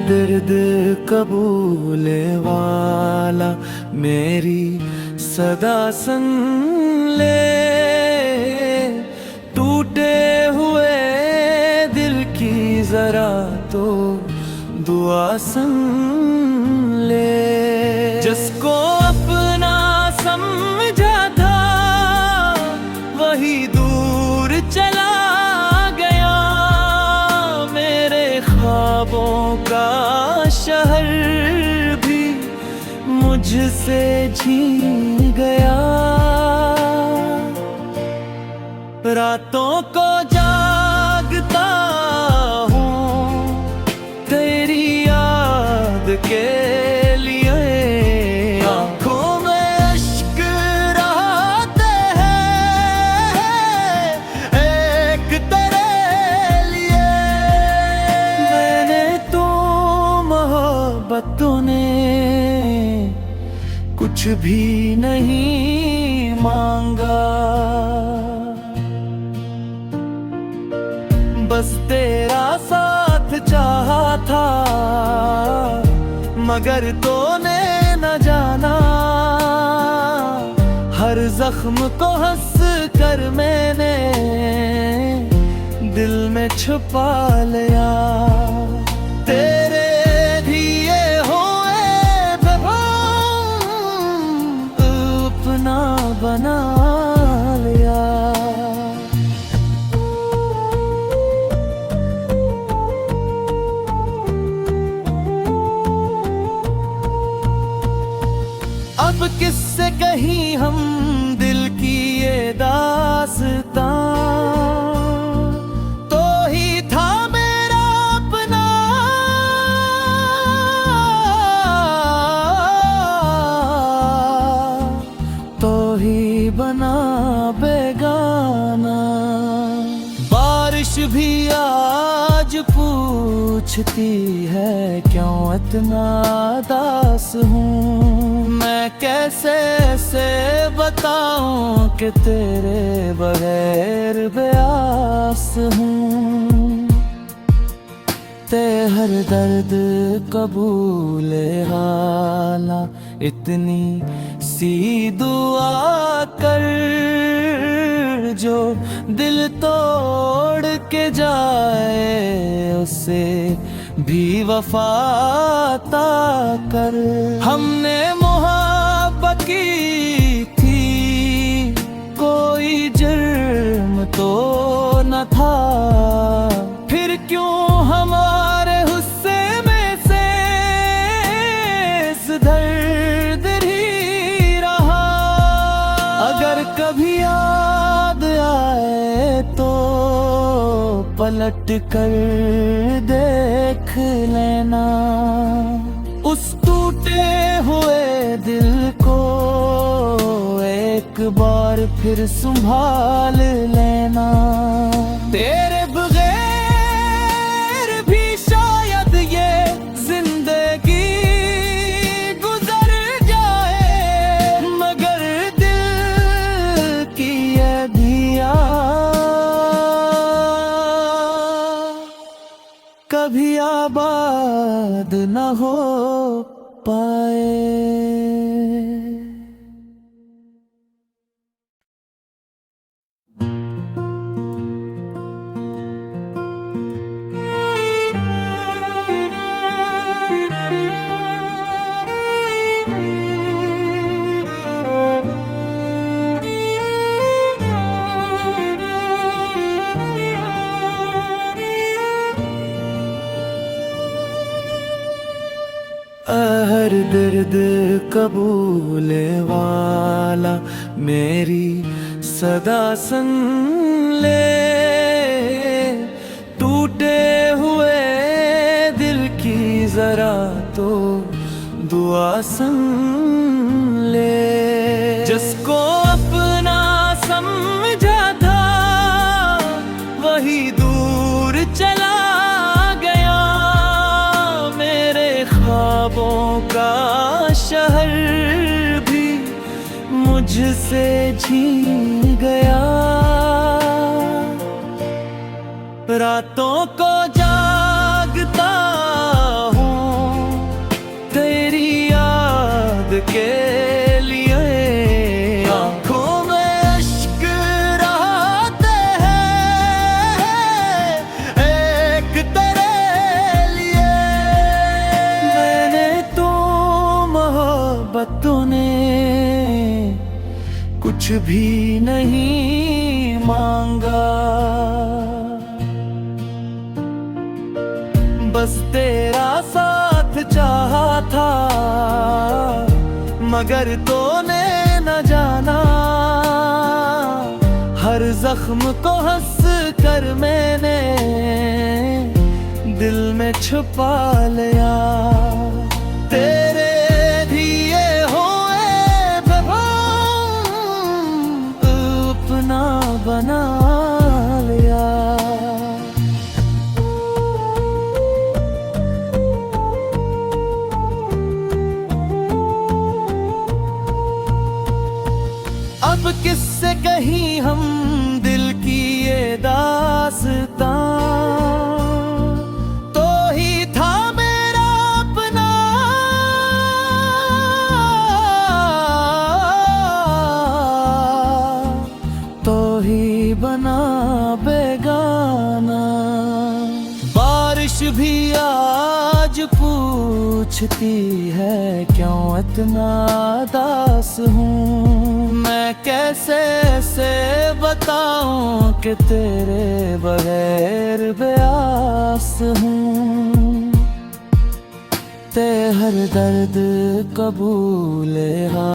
दर्द कबूले वाला मेरी सदा सुन ले। टूटे हुए दिल की जरा तो दुआ सुन ले। जिसको अपना समझा था वही दूर चला गया। मेरे ख्वाबों का शहर भी मुझसे छीन गया। रातों को जागता हूँ तेरी याद के लिए। आँखों में अश्क रहते हैं एक तेरे लिए। मैंने तो मोहब्बतों ने कुछ भी नहीं मांगा। बस तेरा साथ चाहा था मगर तूने न जाना। हर जख्म को हंस कर मैंने दिल में छुपा लिया। तेरे दिए हुए अपना बना लिया। अब किससे कहीं हम दिल की ये दास्तां। तो ही था मेरा अपना तो ही बना बेगाना। बारिश भी आज पूछती है क्यों इतना उदास हूँ। मैं कैसे से बताऊं कि तेरे बगैर बेआस हूँ। ते हर दर्द कबूले हाला इतनी सी दुआ कर। जो दिल तोड़ के जाए उसे भी वफा अता कर। हमने मोहब्बत की थी कोई जुर्म तो न था। फिर क्यों हमारे हुस्से में से इस दर्द ही रहा। अगर कभी याद आए तो पलट कर देख लेना। उस टूटे हुए दिल को एक बार फिर संभाल लेना। तेरे बगैर भी शायद ये जिंदगी गुजर जाए मगर दिल की ये दिया कभी आबाद न हो पाए। हर दर्द कबूले वाला मेरी सदा सुन ले। टूटे हुए दिल की जरा तो दुआ सुन ले। जिसको अपना समझा था वही दूर चला गया। मेरे ख्वाबों का शहर भी मुझसे छीन गया। रातों को जागता हूँ कुछ भी नहीं मांगा, बस तेरा साथ चाहा था, मगर तूने न जाना। हर जख्म को हंस कर मैंने दिल में छुपा लिया। तेरे दिए हुए अपना बना लिया। अब किससे कहीं हम दिल की ये दास्तां, तो ही था मेरा अपना। तो ही बना बेगाना। बारिश भी आज पूछती है क्यों इतना उदास हूँ। मैं कैसे से बताऊं कि तेरे बगैर बेआस हूँ। ते हर दर्द कबूल है।